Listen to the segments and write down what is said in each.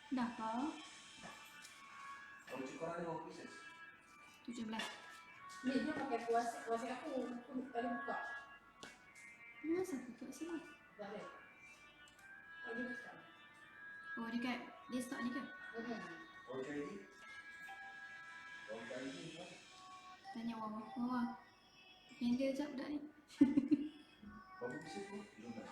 Dah kau? Kamu cukup ada berapa pieces? 17. Ni dia pakai kuasa aku tadi buka. Masa aku kat sini? Dah ada. Oh, dia buka. Oh, dekat desktop ni kan? Kau cari ni? Kau cari ni kan? Tanya Wawa. Wawa, handle sekejap budak ni. Berapa pieces tu? 17.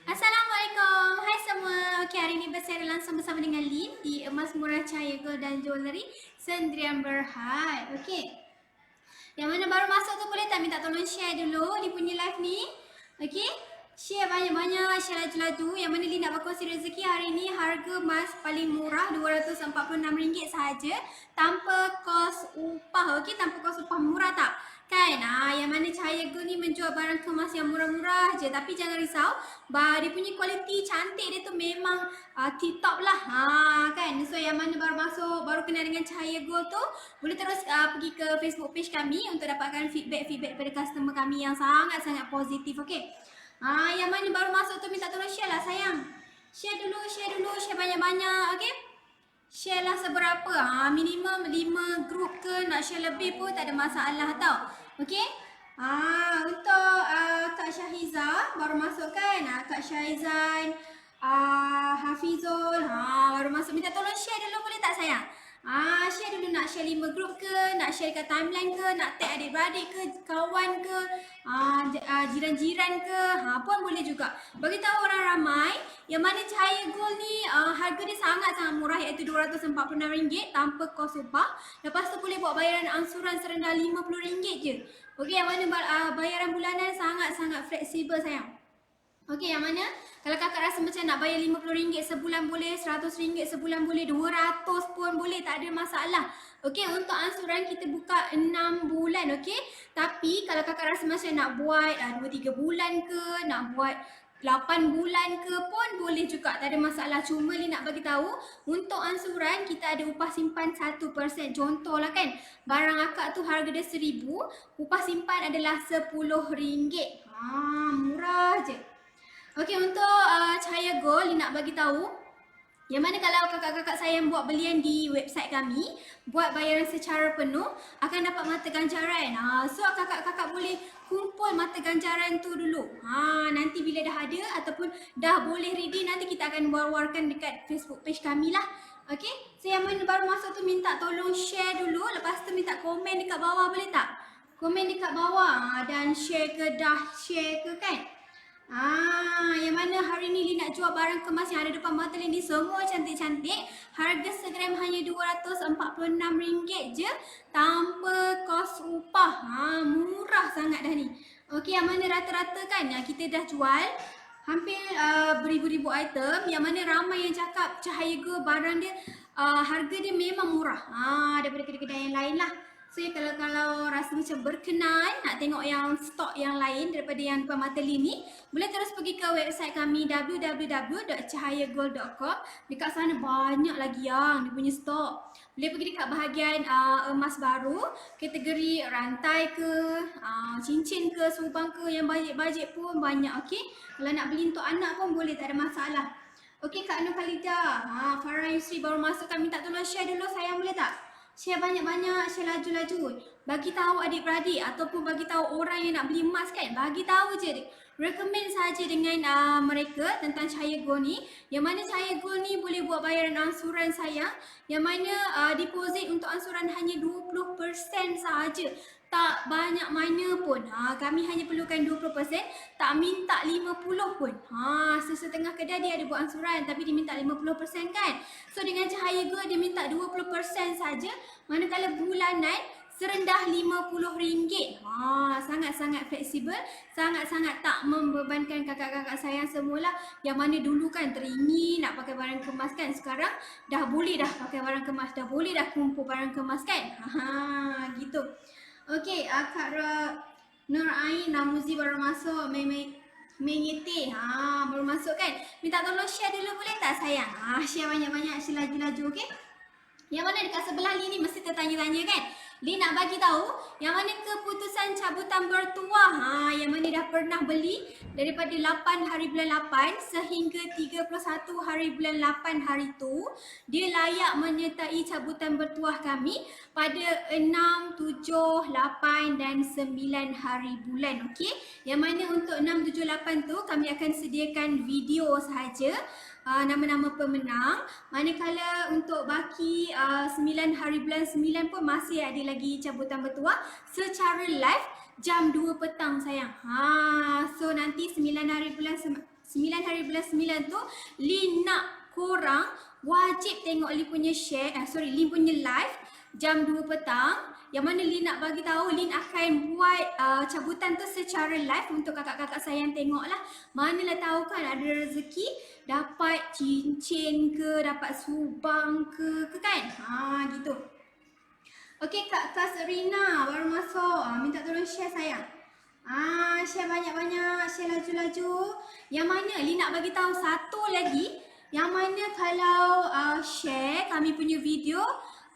Assalamualaikum. Hai semua. Okey, hari ni bersama langsung bersama dengan Lin di Emas Murah Cahaya Gold dan Jewellery Sendirian Berhad. Okey. Yang mana baru masuk tu boleh tak minta tolong share dulu di punya live ni. Okey. Share banyak-banyak, share laju-laju. Yang mana Lin nak berkongsi rezeki hari ni harga emas paling murah RM246 sahaja tanpa kos upah. Okey, tanpa kos upah, murah tak? Kan? Yang mana Cahaya Gold ni menjual barang kemas yang murah-murah je. Tapi jangan risau, dia punya kualiti cantik dia tu memang tip-top lah. Kan? So yang mana baru masuk, baru kenal dengan Cahaya Gold tu, boleh terus pergi ke Facebook page kami untuk dapatkan feedback pada customer kami yang sangat-sangat positif. Okey. Yang mana baru masuk tu minta tolong share lah sayang. Share dulu, share banyak-banyak. Okey. Share lah seberapa. Minimum 5 group ke, nak share lebih pun tak ada masalah tau. Okey. Untuk Kak Syahiza baru masuk kan. Kak Syaizan, Hafizul, baru masuk. Minta tolong share dulu boleh tak sayang? Share dulu, nak share 5 group ke, nak share kat timeline ke, nak tag adik-beradik ke, kawan ke, jiran-jiran ke, pun boleh juga. Bagi tahu orang ramai yang mana Cahaya Gold ni harga dia sangat-sangat murah, iaitu RM246 tanpa kos upah. Lepas tu boleh buat bayaran angsuran serendah RM50 je. Okey, yang mana bayaran bulanan sangat-sangat fleksibel sayang. Okey, yang mana kalau kakak rasa macam nak bayar RM50 sebulan boleh, RM100 sebulan boleh, RM200 pun boleh, tak ada masalah. Okey, untuk angsuran kita buka 6 bulan, okey. Tapi kalau kakak rasa macam nak buat 2-3 bulan ke, nak buat 8 bulan ke pun boleh juga, tak ada masalah. Cuma Li nak bagi tahu, untuk angsuran kita ada upah simpan 1%. Contohlah kan, barang akak tu harga dia RM1,000, upah simpan adalah RM10. Murah je. Okey, untuk Cahaya Gold, Li nak bagi tahu yang mana kalau kakak-kakak sayang buat belian di website kami, buat bayaran secara penuh, akan dapat mata ganjaran. So kakak-kakak boleh kumpul mata ganjaran tu dulu. Nanti bila dah ada ataupun dah boleh ready, nanti kita akan war-warkan dekat Facebook page kami lah. Okey, so yang mana baru masuk tu minta tolong share dulu, lepas tu minta komen dekat bawah boleh tak? Komen dekat bawah dan share ke, dah share ke kan? Yang mana hari ni Li nak jual barang kemas yang ada depan mata Li ni semua cantik-cantik. Harga segram hanya RM246 je tanpa kos upah. Murah sangat dah ni. Okey, yang mana rata-rata kan kita dah jual hampir beribu-ribu item, yang mana ramai yang cakap Cahaya Gold barang dia harga dia memang murah daripada kedai-kedai yang lain lah. So kalau rasa macam berkenan nak tengok yang stok yang lain daripada yang depan mata Li ni, boleh terus pergi ke website kami www.cahayagold.com. Dekat sana banyak lagi yang dia punya stok. Boleh pergi dekat bahagian emas baru, kategori rantai ke, cincin ke, subang ke, yang bajet-bajet pun banyak. Okey, kalau nak beli untuk anak pun boleh, tak ada masalah. Okey, Kak Nur Khalida, Farah Yusri baru masuk, kami minta tolong share dulu sayang, boleh tak? Share banyak-banyak, share laju-laju. Bagi tahu adik-beradik ataupun bagi tahu orang yang nak beli emas kan. Bagi tahu je. Recommend saja dengan mereka tentang Cahaya Gold ni. Yang mana Cahaya Gold ni boleh buat bayaran angsuran sayang. Yang mana deposit untuk angsuran hanya 20% sahaja. Tak banyak mana pun. Kami hanya perlukan 20%, tak minta 50 pun. Sesetengah kedai dia ada buat angsuran tapi dia minta 50% kan. So dengan Cahaya Gold dia minta 20% saja. Manakala bulanan serendah RM50. Sangat-sangat fleksibel, sangat-sangat tak membebankan kakak-kakak sayang semula yang mana dulu kan teringin nak pakai barang kemas kan, sekarang dah boleh dah pakai barang kemas, dah boleh dah kumpul barang kemas kan. Gitu. Okey, Kak Nur Ain Namuzi baru masuk, Mengiti, baru masuk kan. Minta tolong share dulu boleh tak sayang? Share banyak-banyak, share laju-laju, okey? Yang mana dekat sebelah Li ni mesti tertanya-tanya kan. Li nak bagi tahu yang mana keputusan cabutan bertuah. Yang mana dah pernah beli daripada 8 hari bulan 8 sehingga 31 hari bulan 8 hari tu, dia layak menyertai cabutan bertuah kami pada 6, 7, 8 dan 9 hari bulan. Okey. Yang mana untuk 6, 7, 8 tu kami akan sediakan video sahaja. Nama-nama pemenang. Manakala untuk baki 9 hari bulan 9 pun masih ada lagi cabutan bertuah secara live jam 2 petang sayang. So nanti 9 hari bulan 9 tu Li nak korang wajib tengok Li punya Li punya live jam 2 petang. Yang mana Lin nak bagi tahu, Lin akan buat cabutan tu secara live untuk kakak-kakak sayang tengok lah. Manalah tahu kan ada rezeki dapat cincin ke, dapat subang ke kan. Gitu. Okey, Kak Serina baru masuk. Minta tolong share sayang. Share banyak-banyak, share laju-laju. Yang mana Lin nak bagi tahu satu lagi, yang mana kalau share kami punya video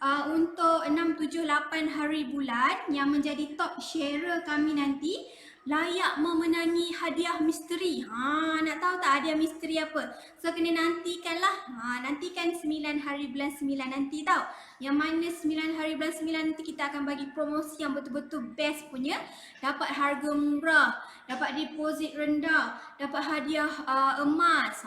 untuk 6, 7, 8 hari bulan yang menjadi top sharer kami nanti layak memenangi hadiah misteri. Nak tahu tak hadiah misteri apa? So kena nantikanlah. Nantikan 9 hari bulan 9 nanti tau. Yang mana 9 hari bulan 9 nanti kita akan bagi promosi yang betul-betul best punya. Dapat harga murah, dapat deposit rendah, dapat hadiah emas,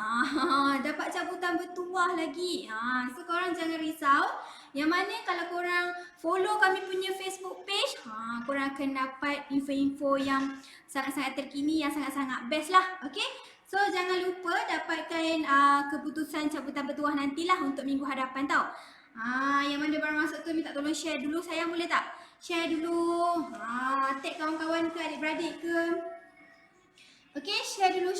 dapat cabutan bertuah lagi. So korang jangan risau. Yang mana kalau korang follow kami punya Facebook page, korang akan dapat info-info yang sangat-sangat terkini, yang sangat-sangat best lah. Okay? So jangan lupa dapatkan keputusan cabutan bertuah nantilah untuk minggu hadapan tau. Yang mana baru masuk tu minta tolong share dulu sayang, boleh tak? Share dulu. Tag kawan-kawan ke, adik-beradik ke. Okay, share dulu.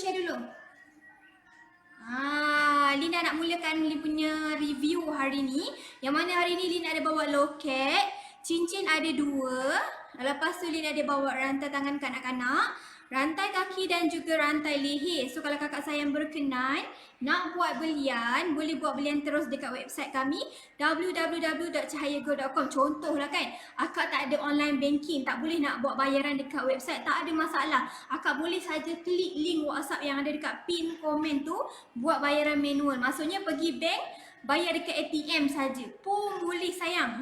Lin nak mulakan Lin punya review hari ni. Yang mana hari ni Lin ada bawa loket, cincin ada 2. Lepas tu Lin ada bawa rantai tangan kanak-kanak, rantai kaki dan juga rantai leher. So kalau kakak sayang berkenan nak buat belian, boleh buat belian terus dekat website kami www.cahayago.com. Contohlah kan, akak tak ada online banking, tak boleh nak buat bayaran dekat website, tak ada masalah. Akak boleh saja klik link WhatsApp yang ada dekat pin komen tu, buat bayaran manual. Maksudnya pergi bank, bayar dekat ATM saja pun boleh sayang.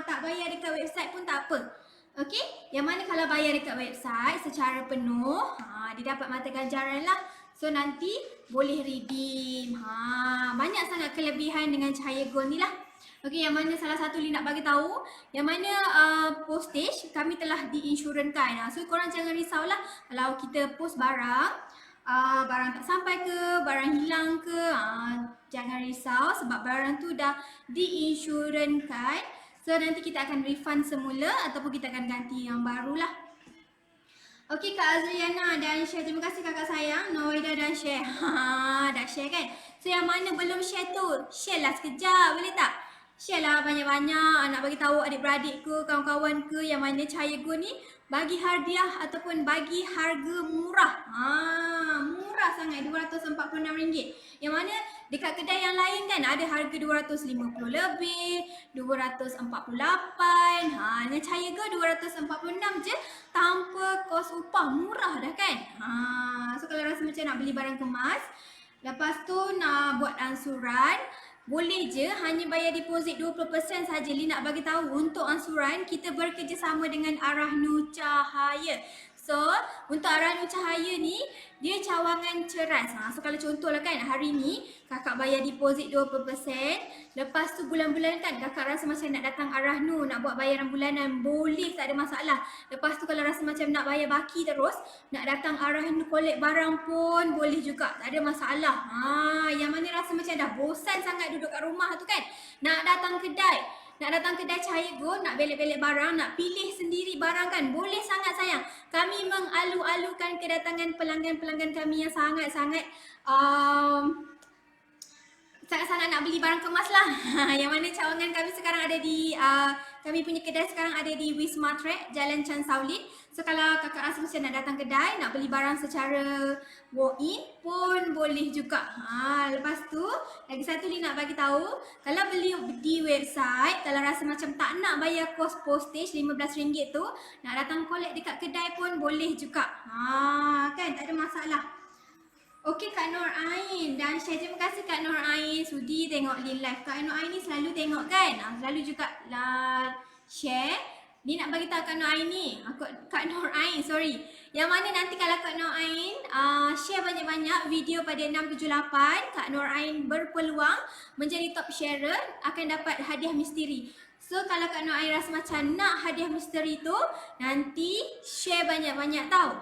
Tak bayar dekat website pun tak apa. Okey, yang mana kalau bayar dekat website secara penuh, dia dapat mata ganjaran lah. So nanti boleh redeem. Banyak sangat kelebihan dengan Cahaya Gold ni lah. Okey, yang mana salah satu Lin nak bagi tahu, yang mana postage kami telah diinsurankan. So korang jangan risaulah kalau kita post barang, barang tak sampai ke, barang hilang ke, jangan risau sebab barang tu dah diinsurankan. So nanti kita akan refund semula ataupun kita akan ganti yang barulah. Okey, Kak Azriana dan share. Terima kasih kakak sayang. Noida dan share. Dah share kan? So yang mana belum share tu, share lah sekejap, boleh tak? Share lah banyak-banyak. Nak bagi tahu adik-beradik ke, kawan-kawan ke yang mana Cahaya Gold ni bagi hadiah ataupun bagi harga murah. Murah sangat, RM246. Yang mana dekat kedai yang lain kan ada harga RM250 lebih, RM248. Dengan Cahaya Gold RM246 je tanpa kos upah, murah dah kan. So kalau rasa macam nak beli barang kemas, lepas tu nak buat ansuran, boleh je, hanya bayar deposit 20% saja. Li nak bagi tahu untuk ansuran kita bekerjasama dengan Arahnu Cahaya. So untuk Arahnu Cahaya ni dia cawangan ceras. So kalau contohlah kan hari ni kakak bayar deposit 20%, lepas tu bulan-bulan kan kakak rasa macam nak datang Arahnu nak buat bayaran bulanan, boleh, tak ada masalah. Lepas tu kalau rasa macam nak bayar baki terus, nak datang Arahnu collect barang pun boleh juga, tak ada masalah. Yang mana rasa macam dah bosan sangat duduk kat rumah tu kan, nak datang kedai, nak datang kedai Cahaya Gold, nak belek-belek barang, nak pilih sendiri barang kan? Boleh sangat sayang. Kami mengalu-alukan kedatangan pelanggan-pelanggan kami yang sangat-sangat sangat-sangat nak beli barang kemas lah. Yang mana cawangan kami sekarang ada di kami punya kedai sekarang ada di Wisma Track, Jalan Chan Saulit. So kalau kakak rasa macam nak datang kedai, nak beli barang secara walk-in pun boleh juga. Lepas tu lagi satu ni nak bagi tahu, kalau beli di website, kalau rasa macam tak nak bayar kos postage RM15 tu, nak datang collect dekat kedai pun boleh juga. Kan tak ada masalah. Okey Kak Nur Ain dan Syah, terima kasih Kak Nur Ain sudi tengok Lin live. Kak Nur Ain ni selalu tengok kan? Selalu juga share. Ni nak bagi tahu Kak Nur Ain ni. Kak Nur Ain, sorry. Yang mana nanti kalau Kak Nur Ain share banyak-banyak video pada 678, Kak Nur Ain berpeluang menjadi top sharer, akan dapat hadiah misteri. So kalau Kak Nur Ain rasa macam nak hadiah misteri tu, nanti share banyak-banyak tau.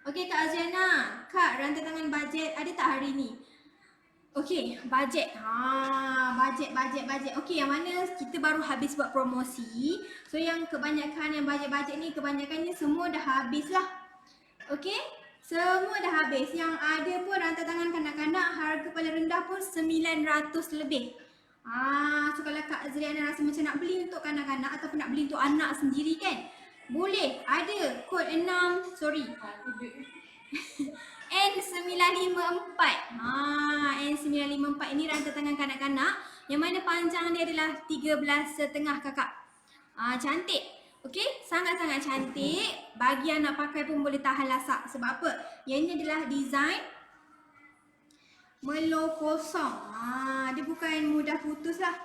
Okey Kak Aziana, Kak rantai tangan bajet ada tak hari ni? Okey, bajet. Bajet. Okey, yang mana kita baru habis buat promosi. So yang kebanyakan yang bajet-bajet ni kebanyakannya semua dah habis lah. Okey, semua dah habis. Yang ada pun rantai tangan kanak-kanak harga paling rendah pun 900 lebih. So kalau Kak Azriana rasa macam nak beli untuk kanak-kanak ataupun nak beli untuk anak sendiri kan, boleh, ada kod 6, sorry N954. N954 ini rantai tangan kanak-kanak yang mana panjang dia adalah 13.5 kakak. Cantik. Okey, sangat-sangat cantik. Bagi yang nak pakai pun boleh tahan lasak. Sebab apa? Yang ini adalah design melo kosong. Dia bukan mudah putus lah.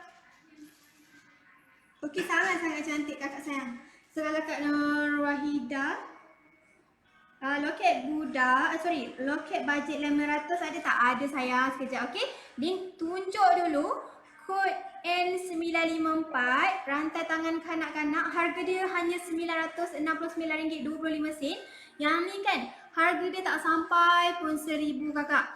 Okey, sangat-sangat cantik kakak sayang. So kalau Kak Nur Wahida, loket loket bajet 500 ada tak? Ada sayang, sekejap okey. Din tunjuk dulu kod N954 rantai tangan kanak-kanak, harga dia hanya RM969.25. Yang ni kan harga dia tak sampai pun 1,000 kakak.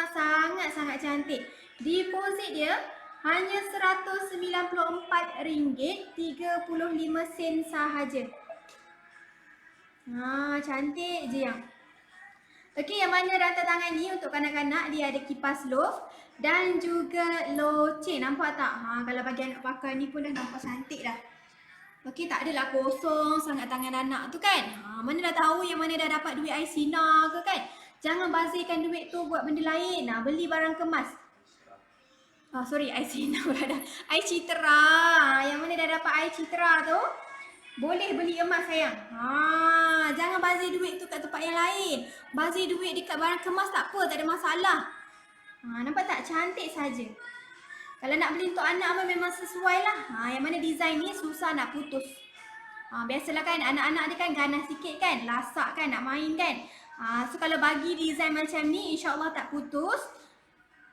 Sangat-sangat cantik. Deposit dia hanya RM194.35 sahaja. Cantik je yang. Okey, yang mana rantai tangan ni untuk kanak-kanak dia ada kipas loaf dan juga loceng. Nampak tak? Kalau bagi anak pakai ni pun dah nampak cantik dah. Okey, tak adalah kosong sangat tangan anak tu kan. Mana dah tahu yang mana dah dapat duit air sinar ke kan. Jangan bazirkan duit tu buat benda lain. Beli barang kemas. Air sinar pula dah. Air citera. Yang mana dah dapat air citera tu, boleh beli emas sayang. Jangan bazir duit tu kat tempat yang lain. Bazir duit dekat barang kemas tak apa, tak ada masalah. Nampak tak? Cantik saja. Kalau nak beli untuk anak memang sesuai lah. Yang mana design ni susah nak putus. Biasalah kan anak-anak dia kan ganas sikit kan, lasak kan, nak main kan. So kalau bagi design macam ni, insyaAllah tak putus.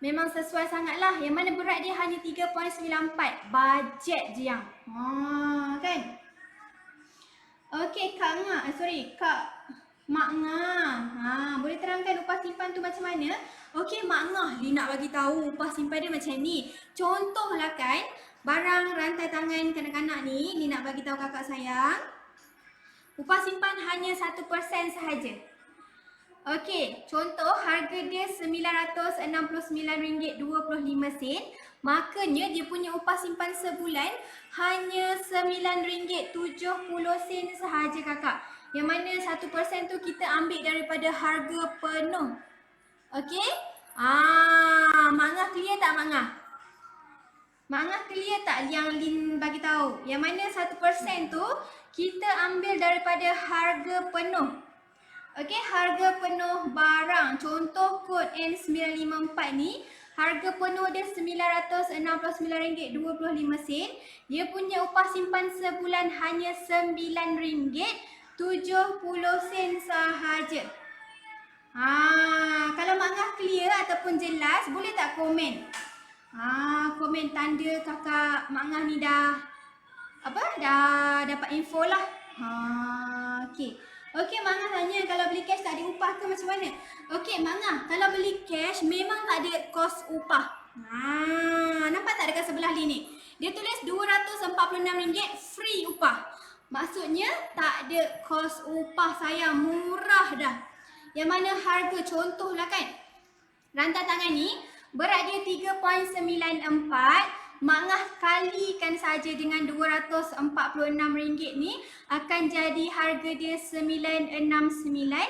Memang sesuai sangat lah. Yang mana berat dia hanya 3.94. Bajet je yang. Kan? Okey Kak Mak Ngah. Boleh terangkan upah simpan tu macam mana? Okey Mak Ngah, dia nak bagi tahu upah simpan dia macam ni. Contohlah kan, barang rantai tangan kanak-kanak ni, ni nak bagi tahu kakak sayang. Upah simpan hanya 1% sahaja. Okey, contoh harga dia RM969.25. Makanya dia punya upah simpan sebulan hanya RM9.70 sahaja kakak. Yang mana 1% tu kita ambil daripada harga penuh. Okey? Mak Ngah clear tak Mak Ngah? Mak Ngah clear tak yang Lin bagi tahu? Yang mana 1% tu kita ambil daripada harga penuh. Okey, harga penuh barang. Contoh kod N954 ni, harga penuh dia RM969.25. Dia punya upah simpan sebulan hanya RM9.70 sahaja. Kalau Mak Ngah clear ataupun jelas, boleh tak komen? Komen tanda kakak Mak Ngah ni dah dapat info lah. Okey. Okey, Mak Ngah tanya kalau beli cash tak ada upah ke macam mana? Okey, Mak Ngah, kalau beli cash memang tak ada kos upah. Nampak tak dekat sebelah Lin ni? Dia tulis RM246 free upah. Maksudnya tak ada kos upah sayang, murah dah. Yang mana harga contohlah kan. Rantai tangan ni berat dia 3.94. Mangah kalikan saja dengan RM246 ni akan jadi harga dia 969.25.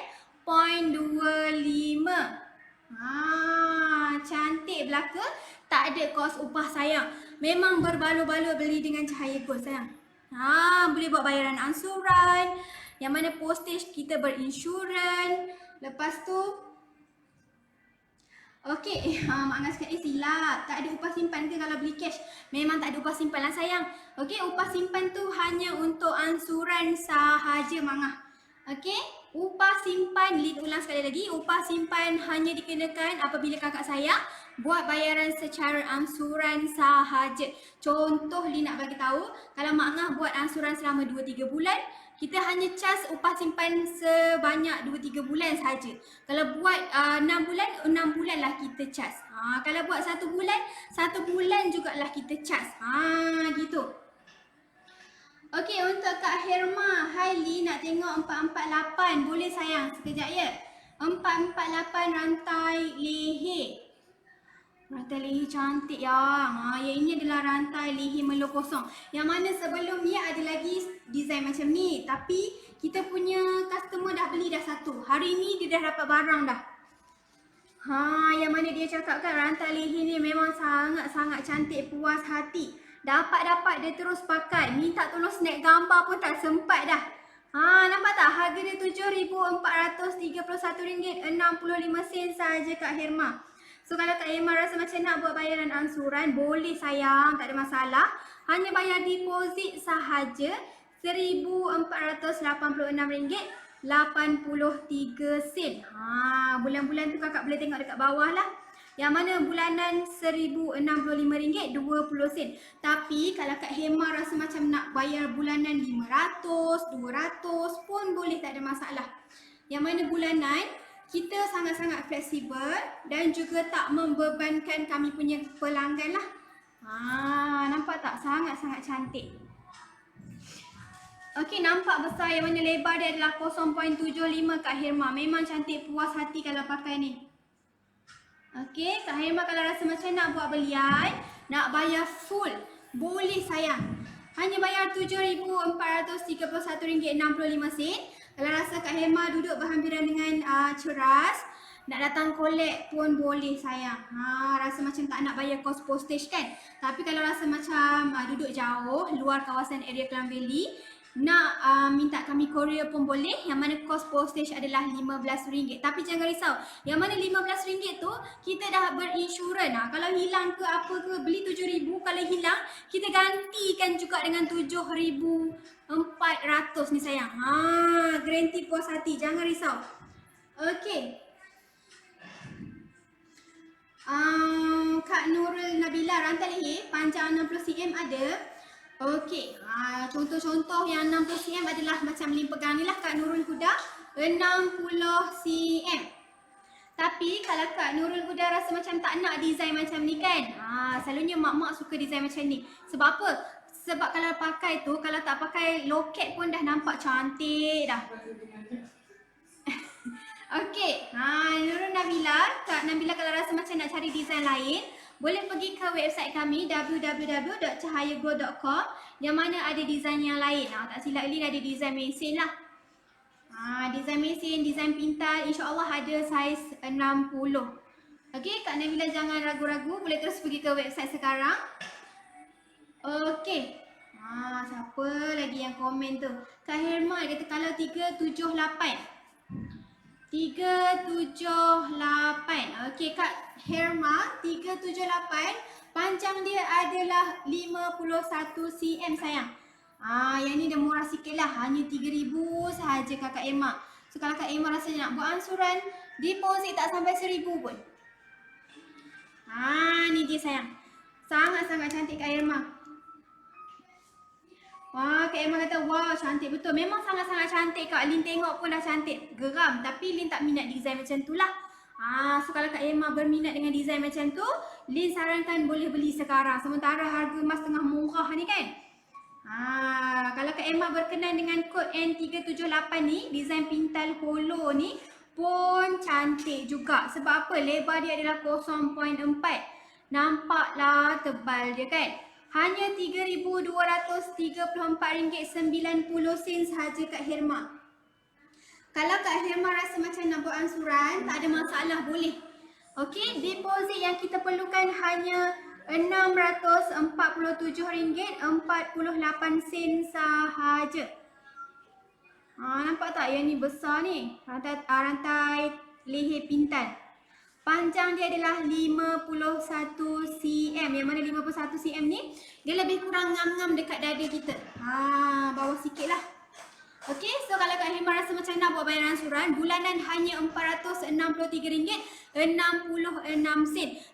Cantik belaka. Tak ada kos upah sayang. Memang berbaloi-baloi beli dengan Cahaya Gold sayang. Boleh buat bayaran ansuran. Yang mana postage kita berinsurans. Lepas tu okey, Mak Angah cakap silap. Tak ada upah simpan ke kalau beli cash? Memang tak ada upah simpan lah sayang. Okey, upah simpan tu hanya untuk ansuran sahaja Mak Angah. Okey, upah simpan, Lin ulang sekali lagi. Upah simpan hanya dikenakan apabila kakak sayang buat bayaran secara ansuran sahaja. Contoh Lin nak bagi tahu, kalau Mak Angah buat ansuran selama 2-3 bulan, kita hanya cas upah simpan sebanyak 2-3 bulan saja. Kalau buat 6 bulan, 6 bulan lah kita cas. Kalau buat 1 bulan, 1 bulan jugalah kita cas. Gitu. Okey, untuk Kak Herma, hai Li, nak tengok 448. Boleh sayang, sekejap ya. 448 rantai leher. Rantai leher cantik yang. Yang ini adalah rantai leher melo kosong. Yang mana sebelum ni ada lagi design macam ni. Tapi kita punya customer dah beli dah satu. Hari ni dia dah dapat barang dah. Yang mana dia cakap kan rantai leher ni memang sangat-sangat cantik, puas hati. Dapat-dapat dia terus pakai. Minta tolong snap gambar pun tak sempat dah. Nampak tak? Harga dia RM7,431.65 sahaja Kak Herma. So kalau Kak Herma rasa macam nak buat bayaran ansuran, boleh sayang, tak ada masalah. Hanya bayar deposit sahaja RM1,486.83. Bulan-bulan tu kakak boleh tengok dekat bawah lah. Yang mana bulanan RM1,065.20. Tapi kalau Kak Herma rasa macam nak bayar bulanan 500, 200 pun boleh, tak ada masalah. Yang mana bulanan kita sangat-sangat fleksibel dan juga tak membebankan kami punya pelanggan lah. Nampak tak? Sangat-sangat cantik. Okey, nampak besar yang mana lebar dia adalah 0.75 Kak Herma. Memang cantik, puas hati kalau pakai ni. Okey, Kak Herma kalau rasa macam nak buat belian, nak bayar full, boleh sayang. Hanya bayar RM7,431.65. Kalau rasa Kak Herma duduk berhampiran dengan Ceras, nak datang collect pun boleh sayang. Rasa macam tak nak bayar kos postage kan. Tapi kalau rasa macam duduk jauh, luar kawasan area Klang Valley, nak minta kami courier pun boleh. Yang mana kos postage adalah RM15. Tapi jangan risau, yang mana RM15 tu kita dah berinsurans. Kalau hilang ke apa ke, beli RM7,000, kalau hilang kita gantikan juga dengan RM7,400 ni sayang. Garanti puas hati, jangan risau. Okey. Kak Nurul Nabila, rantai leher panjang 60cm ada. Okey, contoh-contoh yang 60cm adalah macam Lin pegang ni lah Kak Nurul Huda, 60cm. Tapi kalau Kak Nurul Huda rasa macam tak nak design macam ni kan, selalunya mak-mak suka design macam ni. Sebab apa? Sebab kalau pakai tu, kalau tak pakai loket pun dah nampak cantik dah. Okey, Nurul Nabila, Kak Nabila kalau rasa macam nak cari design lain, boleh pergi ke website kami www.cahayagold.com yang mana ada design yang lain. Tak silap Lin ada design mesin lah. Design mesin, design pintar, insya-Allah ada saiz 60. Okey, Kak Nabila jangan ragu-ragu, boleh terus pergi ke website sekarang. Okey. Siapa lagi yang komen tu? Kak Herma kata kalau 378. 378. Okey Kak Herma, 378 panjang dia adalah 51 cm sayang. Yang ni dah murah sikit lah, hanya 3,000 sahaja Kak Herma. So kalau Kak Herma rasa nak buat ansuran, deposit tak sampai 1,000 pun. Ni dia sayang. Sangat-sangat cantik Kak Herma. Kak Herma kata, wah cantik betul. Memang sangat-sangat cantik Kak. Lin tengok pun dah cantik. Geram. Tapi Lin tak minat design macam tu lah. So kalau Kak Herma berminat dengan design macam tu, Lin sarankan boleh beli sekarang. Sementara harga emas tengah murah ni kan. Kalau Kak Emma berkenan dengan kod N378 ni, design pintal holo ni pun cantik juga. Sebab apa? Lebar dia adalah 0.4. Nampaklah tebal dia kan. Hanya RM3,234.90 sahaja Kak Herma. Kalau Kak Herma rasa macam nak buat ansuran, tak ada masalah, boleh. Okey, deposit yang kita perlukan hanya RM647.48 sahaja. Nampak tak yang ni besar ni? Rantai leher pintal. Panjang dia adalah 51 cm. Yang mana 51 cm ni dia lebih kurang ngam-ngam dekat dada kita. Bawah sikit lah. Okey, so kalau Kak Herma rasa macam nak buat bayaran ansuran, bulanan hanya RM463.66.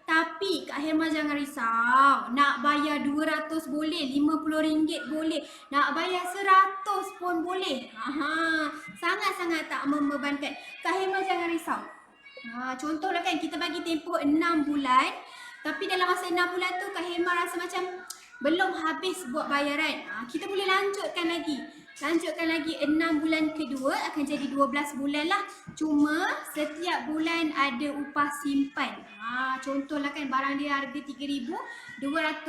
Tapi Kak Herma jangan risau. Nak bayar 200 boleh, RM50 boleh. Nak bayar 100 pun boleh. Sangat-sangat tak membebankan. Kak Herma jangan risau. Contohlah kan kita bagi tempoh 6 bulan. Tapi dalam masa 6 bulan tu Kak Herma rasa macam belum habis buat bayaran. Kita boleh lanjutkan lagi. 6 bulan kedua akan jadi 12 bulan lah. Cuma setiap bulan ada upah simpan. Contohlah kan barang dia harga RM3,234.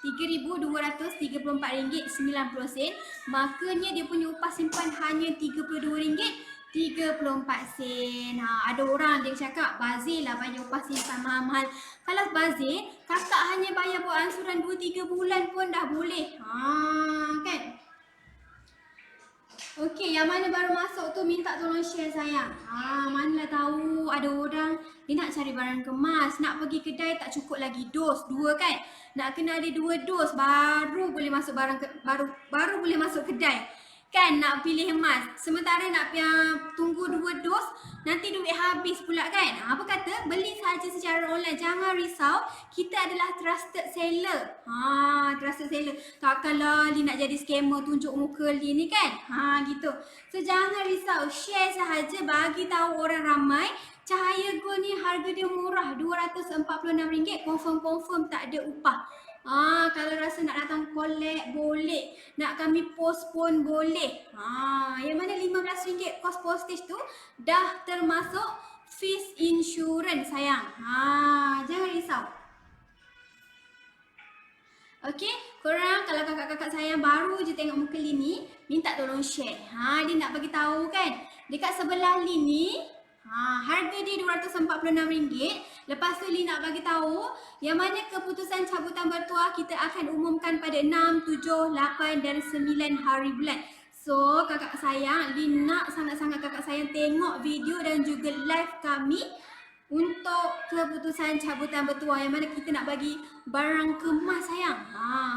RM3,234.90. Makanya dia punya upah simpan hanya RM32.34. Ada orang dia cakap bazir lah bayar upah simpan mahal-mahal. Kalau bazir, kakak hanya bayar buat ansuran 2-3 bulan pun dah boleh. Kan? Okey, yang mana baru masuk tu minta tolong share sayang. Manalah tahu ada orang dia nak cari barang kemas, nak pergi kedai tak cukup lagi dos 2 kan. Nak kena ada 2 dos baru boleh masuk baru boleh masuk kedai. Kan nak pilih emas. Sementara nak tunggu 2 dos, nanti duit habis pula kan. Apa kata? Beli saja secara online. Jangan risau. Kita adalah trusted seller. Trusted seller. Takkanlah Li nak jadi scammer tunjuk muka Li ni kan. Gitu. So jangan risau. Share sahaja, bagi tahu orang ramai. Cahaya Gold ni harga dia murah. RM246. Confirm tak ada upah. Kalau rasa nak datang collect boleh. Nak kami post pun boleh. Yang mana RM15 kos postage tu dah termasuk fees insurance sayang. Jangan risau. Okey, korang kalau kakak-kakak sayang baru je tengok muka Li ni, minta tolong share. Dia nak bagi tahu kan. Dekat sebelah Li ni harga dia RM246. Lepas tu Li nak bagi tahu yang mana keputusan cabutan bertuah kita akan umumkan pada 6, 7, 8 dan 9 hari bulan. So kakak sayang, Li nak sangat-sangat kakak sayang tengok video dan juga live kami untuk keputusan cabutan bertuah yang mana kita nak bagi barang kemas sayang.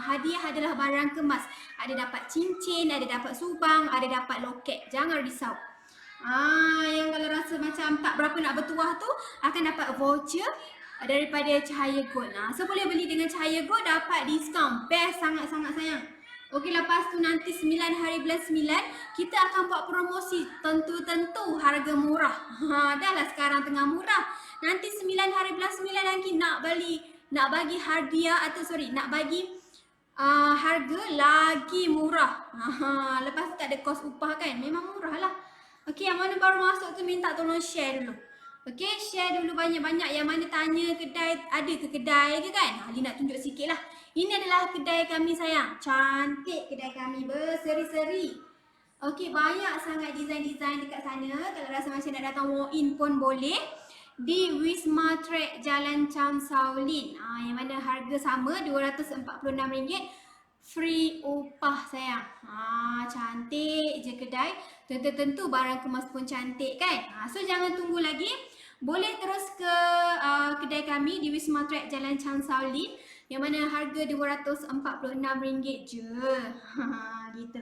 Hadiah adalah barang kemas. Ada dapat cincin, ada dapat subang, ada dapat loket. Jangan risau. Yang kalau rasa macam tak berapa nak bertuah tu akan dapat voucher daripada Cahaya Gold. So boleh beli dengan Cahaya Gold, dapat diskaun. Best sangat-sangat sayang. Okey, lepas tu nanti 9 hari bulan 9 kita akan buat promosi tentu harga murah. Dah lah sekarang tengah murah. Nanti 9 hari bulan 9 lagi nak bagi hadiah nak bagi harga lagi murah. Lepas tu tak ada kos upah kan. Memang murah lah. Okey, yang mana baru masuk tu minta tolong share dulu. Okey, share dulu banyak-banyak. Yang mana tanya kedai, ada ke kedai ke kan? Li nak tunjuk sikit lah. Ini adalah kedai kami sayang. Cantik kedai kami, berseri-seri. Okey, banyak sangat design-design dekat sana. Kalau rasa macam nak datang walk-in pun boleh. Di Wisma Track Jalan Cham Saulin. Yang mana harga sama RM246. Free upah sayang. Cantik je kedai. Tentu barang kemas pun cantik kan. So jangan tunggu lagi. Boleh terus ke kedai kami di Wisma Track Jalan Cham Saulin. Yang mana harga RM246 je. Gitu.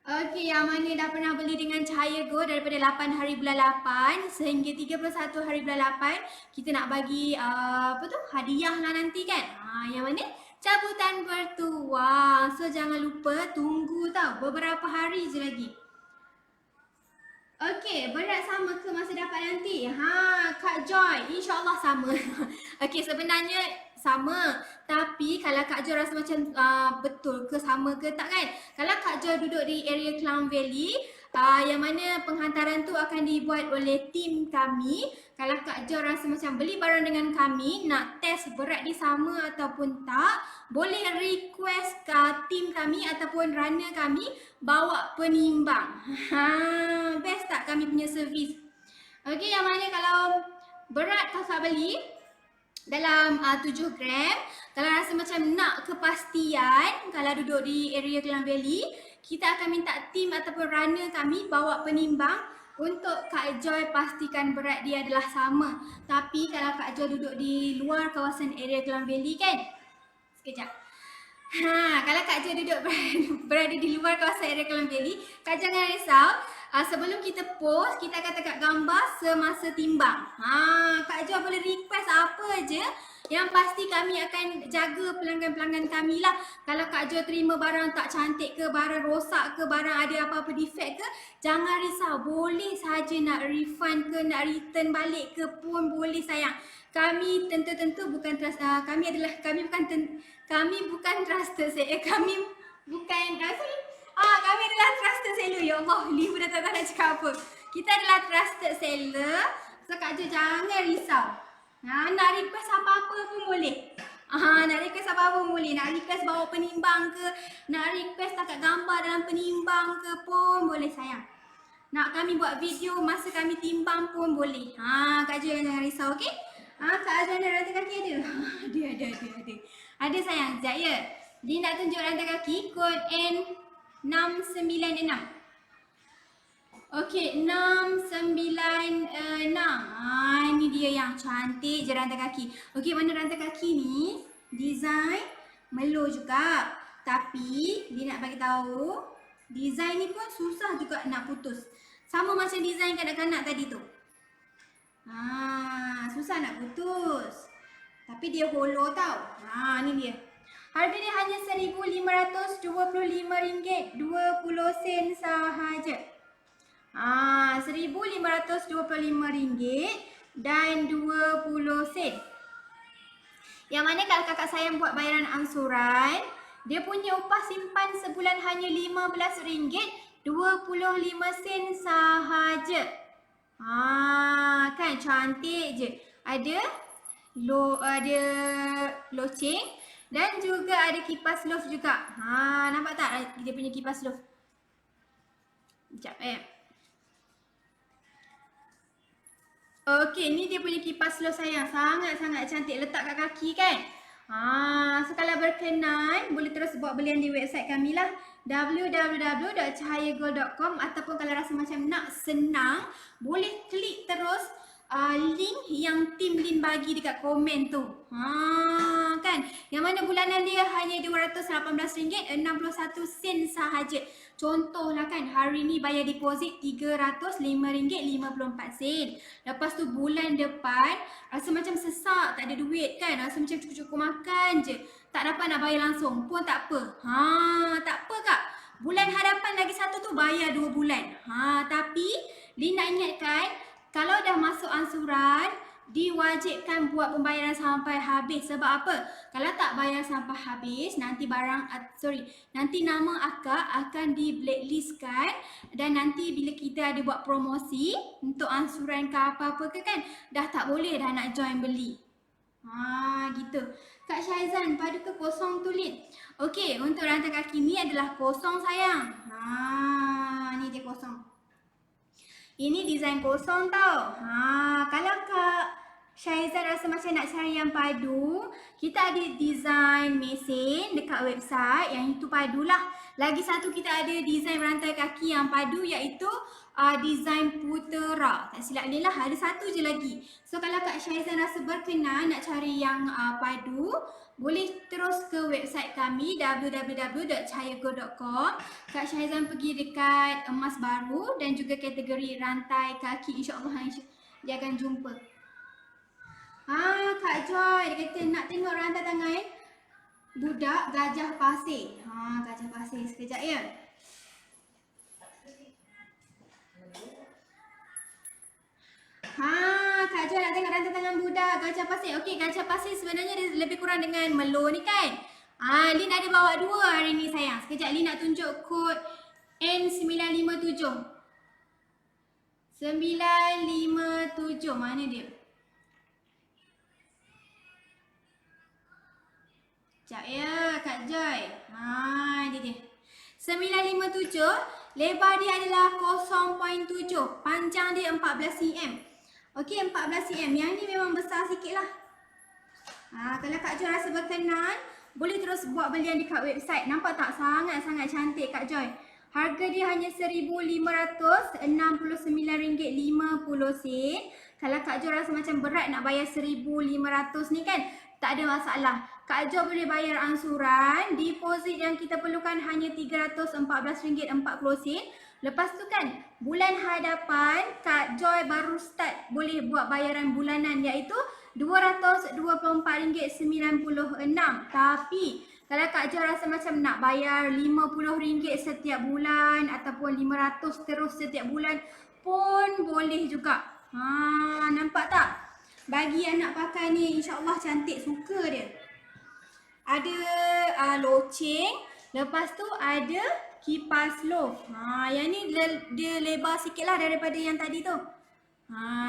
Okey, yang mana dah pernah beli dengan Cahaya Gold daripada 8 hari bulan 8 sehingga 31 hari bulan 8, kita nak bagi hadiah lah nanti kan. Yang mana cabutan bertuah. So jangan lupa tunggu tau, beberapa hari je lagi. Okey, berat sama ke masa dapat nanti? Kak Joy, insyaAllah sama. Okey, sebenarnya sama. Tapi kalau Kak Joy rasa macam betul ke sama ke tak kan? Kalau Kak Joy duduk di area Klang Valley, yang mana penghantaran tu akan dibuat oleh tim kami. Kalau Kak Joy rasa macam beli barang dengan kami, nak test berat dia sama ataupun tak, boleh request ke tim kami ataupun runner kami bawa penimbang. Best tak kami punya servis? Okey, yang mana kalau berat kakak beli dalam 7 gram, kalau rasa macam nak kepastian, kalau duduk di area Klang Valley, kita akan minta tim ataupun runner kami bawa penimbang untuk Kak Joy pastikan berat dia adalah sama. Tapi kalau Kak Joy duduk di luar kawasan area Klang Valley kan? Sekejap. Kalau Kak Jo duduk berada di luar kawasan area Klang Valley, Kak jangan risau. Sebelum kita post, kita akan tegak gambar semasa timbang. Kak Jo boleh request apa je. Yang pasti kami akan jaga pelanggan-pelanggan kami lah. Kalau Kak Jo terima barang tak cantik ke, barang rosak ke, barang ada apa-apa defect ke, jangan risau. Boleh saja nak refund ke, nak return balik ke pun boleh sayang. Kami tentu-tentu bukan kami bukan trusted seller. Kami adalah trusted seller. Ya Allah, Liva dah tak tahu nak cakap apa. Kita adalah trusted seller. So Kak Jo jangan risau. Nak request apa-apa pun boleh. Nak request apa-apa pun boleh. Nak request bawa penimbang ke, nak request takat gambar dalam penimbang ke pun boleh sayang. Nak kami buat video masa kami timbang pun boleh. Kak Jo jangan risau, okey? Kak Azana rantai kaki ada? Ada. Ada sayang, sekejap ya. Dia nak tunjuk rantai kaki, kod N696. Okey, 696. Ini dia yang cantik je rantai kaki. Okey, mana rantai kaki ni, design melo juga. Tapi, dia nak bagi tahu, design ni pun susah juga nak putus. Sama macam design kanak-kanak tadi tu. Susah nak putus. Tapi dia hollow tau. Ni dia. Harga dia hanya RM1,525.20 sahaja. RM1,525 dan 20 sen. Yang mana kalau kakak sayang buat bayaran angsuran, dia punya upah simpan sebulan hanya RM15.25 sahaja. Kan cantik je. Ada loceng dan juga ada kipas loft juga. Nampak tak dia punya kipas loft? Sekejap Okey, ni dia punya kipas loft sayang. Sangat-sangat cantik, letak kat kaki kan? So kalau berkenan boleh terus buat belian di website kami lah, www.cahayagold.com, ataupun kalau rasa macam nak senang, boleh klik terus link yang tim Lin bagi dekat komen tu. Kan? Yang mana bulanan dia hanya RM218.61 sahaja. Contohlah kan, hari ni bayar deposit RM305.54. Lepas tu bulan depan rasa macam sesak, tak ada duit kan, rasa macam cukup-cukup makan je, tak dapat nak bayar langsung pun tak apa. Tak apa kak, bulan hadapan lagi satu tu bayar 2 bulan. Tapi Lin nak ingatkan, kalau dah masuk ansuran, diwajibkan buat pembayaran sampai habis. Sebab apa? Kalau tak bayar sampai habis, nanti nanti nama akak akan di blacklistkan, dan nanti bila kita ada buat promosi untuk ansuran ke apa-apa ke kan, dah tak boleh dah nak join beli. Gitu. Kak Syaizan, padu ke kosong tu Lin? Okey, untuk rantai kaki ni adalah kosong sayang. Ni dia kosong. Ini design kosong tau. Kalau Kak Syaizan rasa macam nak cari yang padu, kita ada design mesin dekat website, yang itu padulah. Lagi satu kita ada design rantai kaki yang padu, iaitu design putera. Tak silap Lin lah, ada satu je lagi. So kalau Kak Syaizan rasa berkenan nak cari yang padu, boleh terus ke website kami www.cahayagold.com. Kak Syaizan pergi dekat emas baru dan juga kategori rantai kaki, insyaAllah dia akan jumpa. Kak Joy, dia kata nak tengok rantai tangan budak Gajah Pasir. Gajah Pasir, sekejap ya. Kak Joy nak tengok rantai tangan budak gajah pasir. Okey, gajah pasir sebenarnya dia lebih kurang dengan Melo ni kan. Lin ada bawa dua hari ni sayang. Sekejap Lin nak tunjuk kod N957. 957 mana dia? Sekejap ya Kak Joy. Dia. 957, lebar dia adalah 0.7, panjang dia 14 cm. Okey, 14 cm. Yang ni memang besar sikit lah. Kalau Kak Joy rasa berkenan, boleh terus buat belian dekat website. Nampak tak? Sangat-sangat cantik Kak Joy. Harga dia hanya RM1,569.50. Kalau Kak Joy rasa macam berat nak bayar RM1,500 ni kan, tak ada masalah. Kak Joy boleh bayar angsuran. Deposit yang kita perlukan hanya RM314.40. Lepas tu kan, bulan hadapan Kak Joy baru start boleh buat bayaran bulanan iaitu RM224.96. Tapi kalau Kak Joy rasa macam nak bayar RM50 setiap bulan ataupun RM500 terus setiap bulan pun boleh juga. Nampak tak? Bagi anak pakai ni insya-Allah cantik, suka dia. Ada loceng, lepas tu ada kipas loaf. Yang ni dia lebar sikit lah daripada yang tadi tu.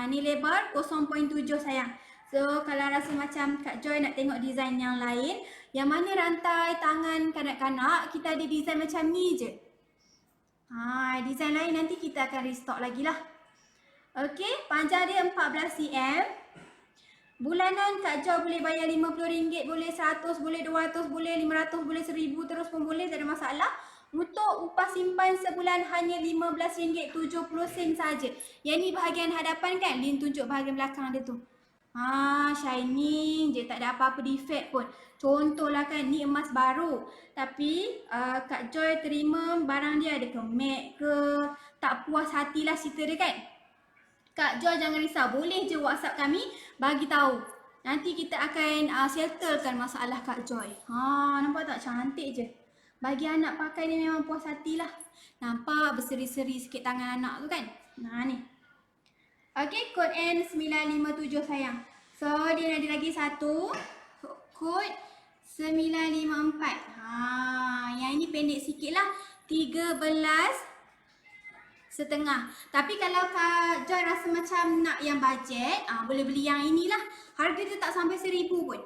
Ni lebar 0.7 sayang. So kalau rasa macam Kak Joy nak tengok design yang lain, yang mana rantai tangan kanak-kanak, kita ada design macam ni je. Design lain nanti kita akan restock lagi lah. Okey, panjang dia 14 cm. Bulanan Kak Joy boleh bayar RM50, boleh 100, boleh 200, boleh 500, boleh 1000 terus pun boleh, tak ada masalah. Untuk upah simpan sebulan hanya RM15.70 saja. Yang ni bahagian hadapan kan, Lin tunjuk bahagian belakang dia tu. Shining je, tak ada apa-apa defect pun. Contohlah kan, ni emas baru. Tapi Kak Joy terima barang dia ada kemek ke, tak puas hatilah cerita dia kan. Kak Joy jangan risau, boleh je WhatsApp kami bagi tahu. Nanti kita akan settlekan masalah Kak Joy. Nampak tak cantik je. Bagi anak pakai ni memang puas hatilah. Nampak berseri-seri sikit tangan anak tu kan. Ni. Okey, kod N957 sayang. So dia ada lagi satu kod 954. Yang ini pendek sikit lah, 13 setengah. Tapi kalau Kak Joy rasa macam nak yang bajet, boleh beli yang inilah. Harga dia tak sampai RM1,000 pun.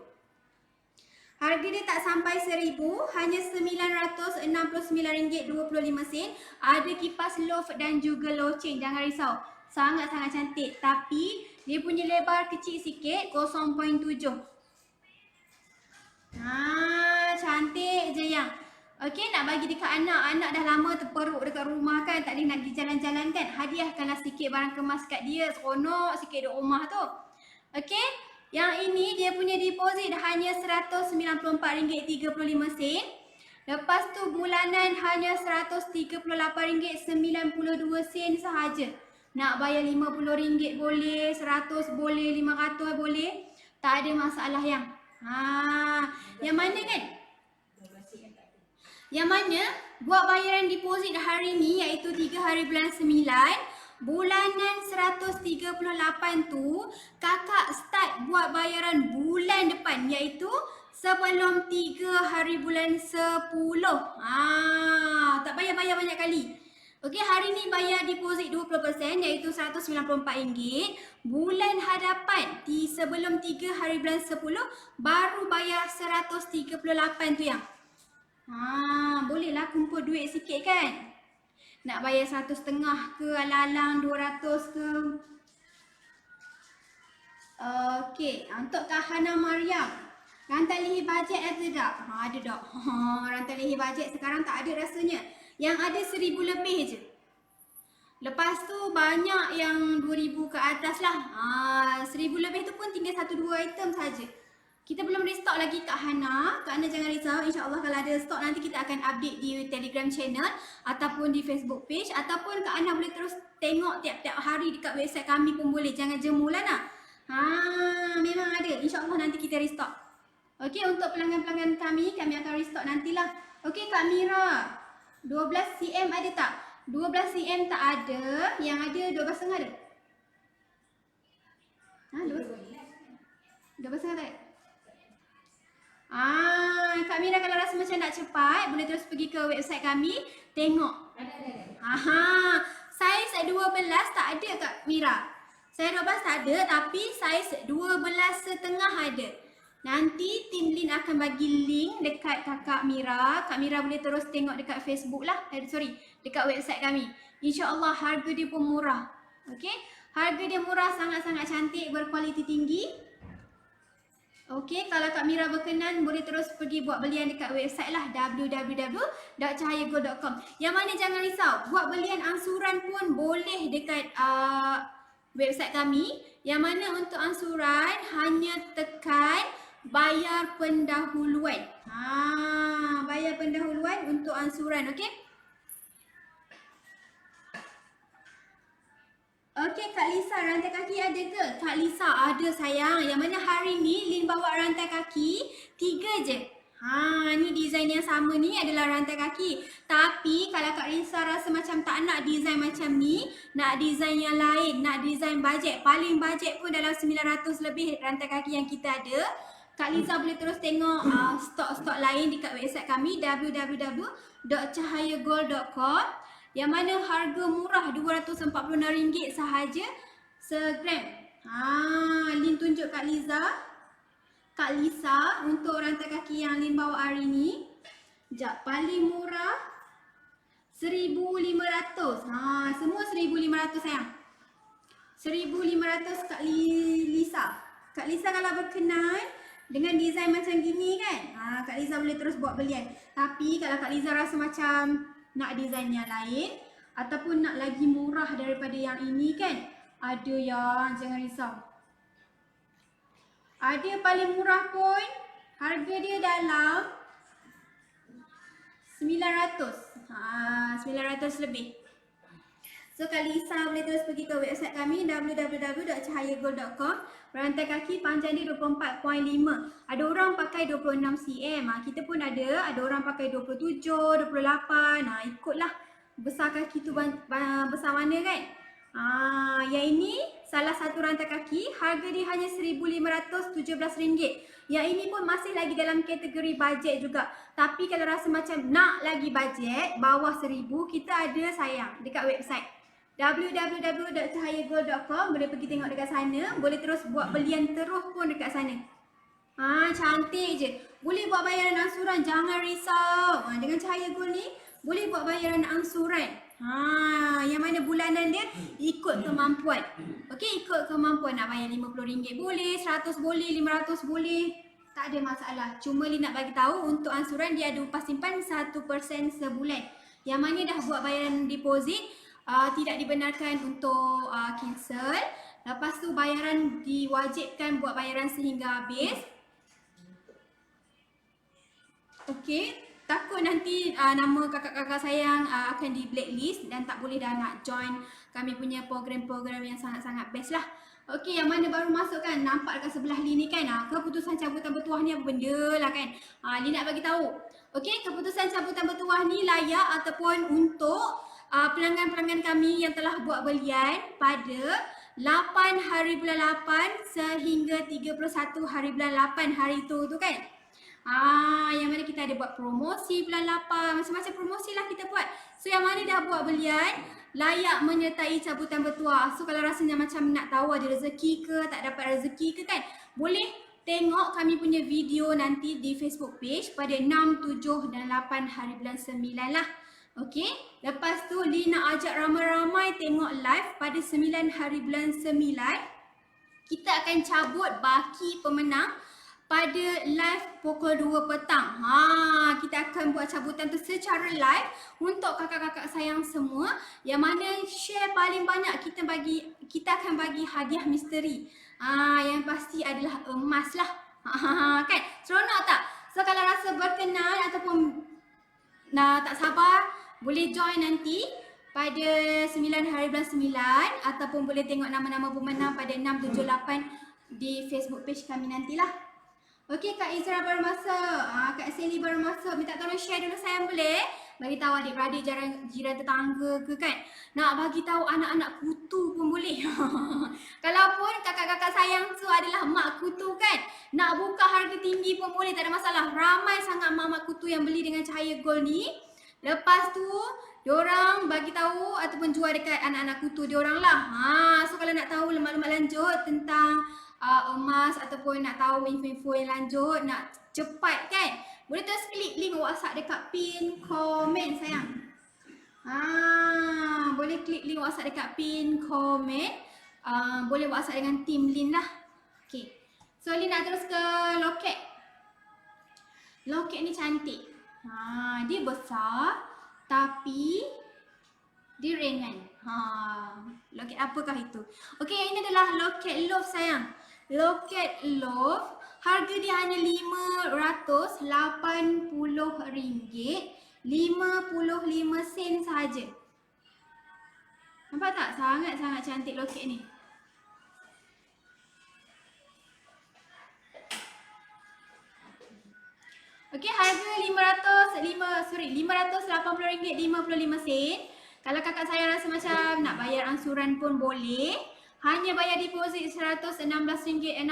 Harga dia tak sampai RM1,000, hanya RM969.25. Ada kipas loaf dan juga loceng, jangan risau. Sangat-sangat cantik. Tapi dia punya lebar kecil sikit, 0.7. Cantik je yang. Okey, nak bagi dekat anak. Anak dah lama terperuk dekat rumah kan, tak boleh nak pergi jalan-jalan kan. Hadiahkanlah sikit barang kemas kat dia, seronok sikit duduk rumah tu. Okey, yang ini dia punya deposit hanya RM194.35. Lepas tu bulanan hanya RM138.92 sahaja. Nak bayar RM50 boleh, 100 boleh, 500 boleh. Tak ada masalah yang. Yang mana kan? Yang mana buat bayaran deposit hari ni iaitu 3 hari bulan 9, bulanan 138 tu kakak start buat bayaran bulan depan iaitu sebelum 3 hari bulan 10. Tak payah bayar banyak kali. Okey, hari ni bayar deposit 20% iaitu RM194. Bulan hadapan sebelum 3 hari bulan 10 baru bayar 138 tu yang. Bolehlah kumpul duit sikit kan. Nak bayar 150 ke, alang-alang 200 ke. Okey, untuk Kak Hana Mariam, rantai leher bajet ada tak? Ada tak? Rantai leher bajet sekarang tak ada rasanya. Yang ada 1000 lebih je. Lepas tu banyak yang 2000 ke atas lah. 1000 lebih tu pun tinggal 1-2 item saja. Kita belum restock lagi Kak Hana. Kak Hana jangan risau. InsyaAllah kalau ada stok nanti kita akan update di Telegram channel ataupun di Facebook page. Ataupun Kak Hana boleh terus tengok tiap-tiap hari dekat website kami pun boleh. Jangan jemu lah nak. Memang ada. InsyaAllah nanti kita restock. Okey, untuk pelanggan-pelanggan kami akan restock nantilah. Okey Kak Mira, 12 cm ada tak? 12 cm tak ada. Yang ada 12,5 ada. Dah besar tak? Kak Mira kalau rasa macam nak cepat, boleh terus pergi ke website kami, tengok. Ada. Saiz 12 tak ada Kak Mira. Saiz 12 tak ada, tapi saiz 12.5 ada. Nanti tim Lin akan bagi link dekat Kakak Mira. Kak Mira boleh terus tengok dekat Facebook lah. Dekat website kami. InsyaAllah harga dia pun murah. Okey? Harga dia murah, sangat-sangat cantik, berkualiti tinggi. Okey, kalau Kak Mira berkenan boleh terus pergi buat belian dekat website lah, www.cahayagold.com. Yang mana jangan risau, buat belian angsuran pun boleh dekat website kami. Yang mana untuk angsuran hanya tekan bayar pendahuluan. Bayar pendahuluan untuk angsuran, okey? Okey, Kak Lisa, rantai kaki ada ke? Kak Lisa, ada sayang. Yang mana hari ni Lin bawa rantai kaki 3 je. Ni design yang sama ni adalah rantai kaki. Tapi kalau Kak Lisa rasa macam tak nak design macam ni, nak design yang lain, nak design bajet, paling bajet pun dalam 900 lebih rantai kaki yang kita ada. Kak Lisa boleh terus tengok stok-stok lain dekat website kami, www.cahayagold.com. Yang mana harga murah RM246 sahaja segram. Lin tunjuk Kak Lisa untuk rantai kaki yang Lin bawa hari ni. Sekejap, paling murah RM1,500. Semua RM1,500 sayang. RM1,500 Kak Lisa. Kak Lisa kalau berkenan dengan design macam gini kan, Kak Lisa boleh terus buat belian. Tapi kalau Kak Lisa rasa macam nak design yang lain ataupun nak lagi murah daripada yang ini kan, ada yang jangan risau. Ada paling murah pun harga dia dalam 900. 900 lebih. So Kak Lisa boleh terus pergi ke website kami, www.cahayagold.com. Rantai kaki panjang dia 24.5. Ada orang pakai 26 cm. Kita pun ada orang pakai 27, 28. Ikutlah besar kaki tu besar mana kan. Yang ini salah satu rantai kaki, harga dia hanya RM1,517. Yang ini pun masih lagi dalam kategori bajet juga. Tapi kalau rasa macam nak lagi bajet, bawah RM1,000, kita ada sayang dekat website www.cahayagold.com. Boleh pergi tengok dekat sana. Boleh terus buat belian terus pun dekat sana. Cantik je. Boleh buat bayaran angsuran, jangan risau. Dengan Cahaya Gold ni boleh buat bayaran angsuran. Yang mana bulanan dia ikut kemampuan. Okey, ikut kemampuan. Nak bayar RM50 boleh, 100 boleh, 500 boleh. Tak ada masalah. Cuma Li nak bagi tahu untuk angsuran dia ada upah simpan 1% sebulan. Yang mana dah buat bayaran deposit, tidak dibenarkan untuk cancel. Lepas tu bayaran diwajibkan buat bayaran sehingga habis. Okey, takut nanti nama kakak-kakak sayang akan di blacklist dan tak boleh dah nak join kami punya program-program yang sangat-sangat best lah. Okey, yang mana baru masuk kan, nampak dekat sebelah Li ni kan, keputusan cabutan bertuah ni apa benda lah kan. Li nak bagi tahu. Okey, keputusan cabutan bertuah ni layak ataupun untuk pelanggan-pelanggan kami yang telah buat belian pada 8 hari bulan 8 sehingga 31 hari bulan 8 hari tu kan. Yang mana kita ada buat promosi bulan 8, macam-macam promosi lah kita buat. So yang mana dah buat belian layak menyertai cabutan bertuah. So kalau rasanya macam nak tahu ada rezeki ke, tak dapat rezeki ke kan, boleh tengok kami punya video nanti di Facebook page pada 6, 7 dan 8 hari bulan 9 lah. Okey, lepas tu Li nak ajak ramai-ramai tengok live pada 9 hari bulan 9. Kita akan cabut baki pemenang pada live pukul 2 petang. Kita akan buat cabutan tu secara live untuk kakak-kakak sayang semua. Yang mana share paling banyak kita akan bagi hadiah misteri. Yang pasti adalah emas lah. Kan? Seronok tak? So kalau rasa berkenan ataupun tak sabar, boleh join nanti pada 9 hari bulan 9 ataupun boleh tengok nama-nama pemenang pada 6, 7, 8 di Facebook page kami nantilah. Okey, Kak Izra baru masuk. Kak Sally baru masuk. Minta tolong share dulu sayang boleh? bagi tahu adik-beradik, jiran tetangga ke kan. Nak bagi tahu anak-anak kutu pun boleh. Kalau pun kakak-kakak sayang tu adalah mak kutu kan, nak buka harga tinggi pun boleh, tak ada masalah. Ramai sangat mak-mak kutu yang beli dengan cahaya gold ni. Lepas tu diorang bagi tahu ataupun jual dekat anak-anak kutu diorang lah. So kalau nak tahu maklumat lanjut tentang emas ataupun nak tahu info-info yang lanjut, nak cepat kan, boleh terus klik link WhatsApp dekat pin komen sayang. Boleh klik link WhatsApp dekat pin komen. Boleh WhatsApp dengan tim Lin lah. Okay. So Lin nak terus ke loket. Loket ni cantik. Dia besar tapi dia ringan. Loket apakah itu? Okey, yang ini adalah loket love sayang. Loket love, harga dia hanya RM580, 55 sen sahaja. Nampak tak? Sangat-sangat cantik loket ni. Okey, harga RM580.55 Kalau kakak saya rasa macam nak bayar ansuran pun boleh. Hanya bayar deposit RM116.61.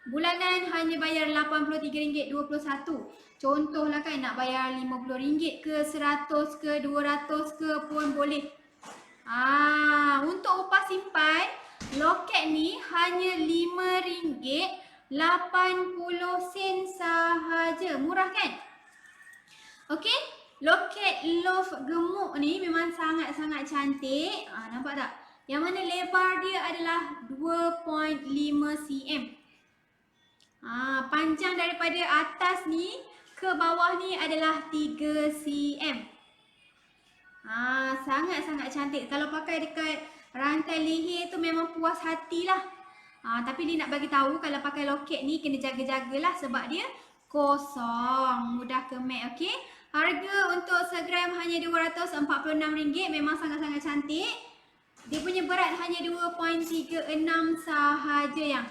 Bulanan hanya bayar RM83.21. Contohlah kan nak bayar RM50 ke, 100 ke, 200 ke pun boleh. Untuk upah simpan, loket ni hanya RM5.80 sahaja. Murah kan? Okey, loket love gemuk ni memang sangat-sangat cantik. Nampak tak? Yang mana lebar dia adalah 2.5 cm. Panjang daripada atas ni ke bawah ni adalah 3 cm. Sangat-sangat cantik. Kalau pakai dekat rantai leher tu memang puas hatilah. Tapi dia nak bagi tahu kalau pakai loket ni kena jaga-jagalah sebab dia kosong, mudah kemek. Okey. Harga untuk segram hanya RM246. Memang sangat-sangat cantik. Dia punya berat hanya 2.36 sahaja yang.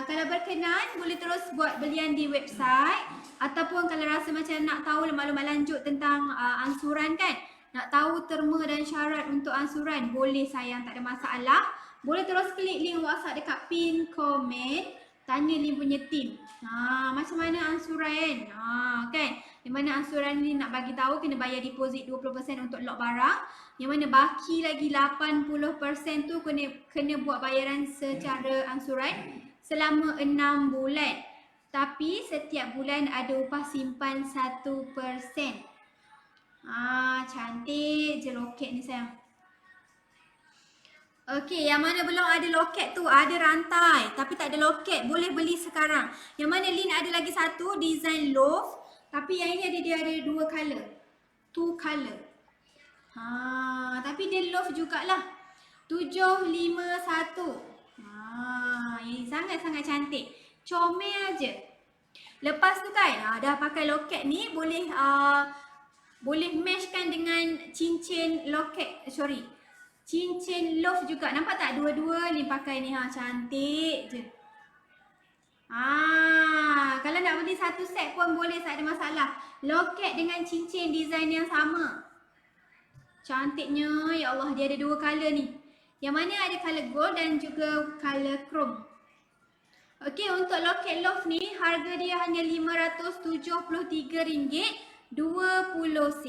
Kalau berkenan boleh terus buat belian di website, ataupun kalau rasa macam nak tahu maklumat lanjut tentang ansuran kan, nak tahu terma dan syarat untuk ansuran, boleh sayang, tak ada masalah. Boleh terus klik link WhatsApp dekat pin komen, tanya Lin punya team. Macam mana ansuran? Kan? Di mana ansuran ni nak bagi tahu kena bayar deposit 20% untuk lot barang. Yang mana baki lagi 80% tu kena buat bayaran secara ansuran selama 6 bulan. Tapi setiap bulan ada upah simpan 1%. Cantik je loket ni sayang. Okey, yang mana belum ada loket tu, ada rantai tapi tak ada loket, boleh beli sekarang. Yang mana Lin ada lagi satu design love, tapi yang ini dia ada 2 color. 2 color. Tapi dia love jugalah. 751. Ini sangat-sangat cantik. Comel je. Lepas tu kan, dah pakai loket ni boleh matchkan dengan cincin loket, cincin love juga. Nampak tak dua-dua Lin pakai ni, cantik je. Kalau nak beli satu set pun boleh, tak ada masalah. Loket dengan cincin design yang sama. Cantiknya, ya Allah, dia ada 2 color ni. Yang mana ada color gold dan juga color chrome. Okey, untuk loket love ni harga dia hanya RM573.20.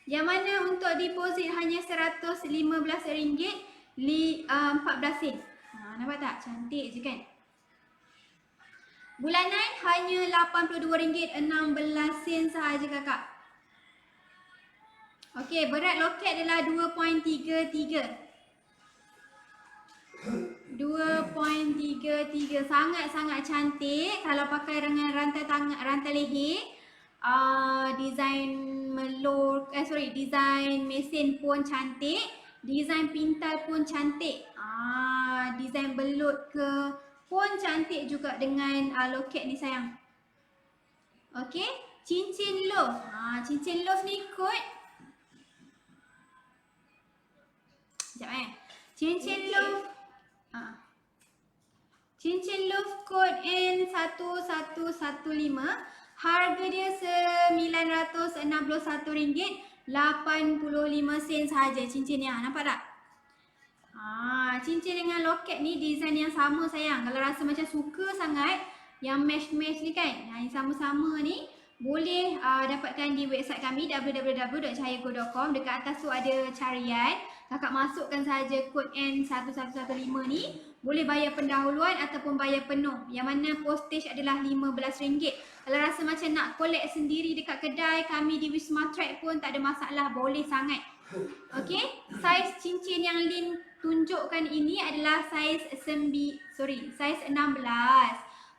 Yang mana untuk deposit hanya RM115.14. Nampak tak? Cantik je kan? Bulanan hanya RM82.16 sahaja kakak. Okey, berat loket adalah 2.33. 2.33. Sangat-sangat cantik. Kalau pakai dengan rantai leher, design design mesin pun cantik, design pintal pun cantik, design belut ke pun cantik juga dengan loket ni sayang. Okey, cincin love. Cincin love ni kod. Sekejap Cincin love. Cincin love kod N1115. Harga dia RM961.85 sahaja cincinnya. Nampak tak? Cincin dengan loket ni design yang sama sayang. Kalau rasa macam suka sangat yang mesh-mesh ni kan, yang sama-sama ni, boleh dapatkan di website kami www.cahayago.com. Dekat atas tu ada carian. Kakak masukkan saja kod N1115 ni. Boleh bayar pendahuluan ataupun bayar penuh. Yang mana postage adalah RM15. Kalau rasa macam nak collect sendiri dekat kedai kami di Wisma Track pun tak ada masalah. Boleh sangat. Okey, saiz cincin yang Lin tunjukkan ini adalah saiz 16.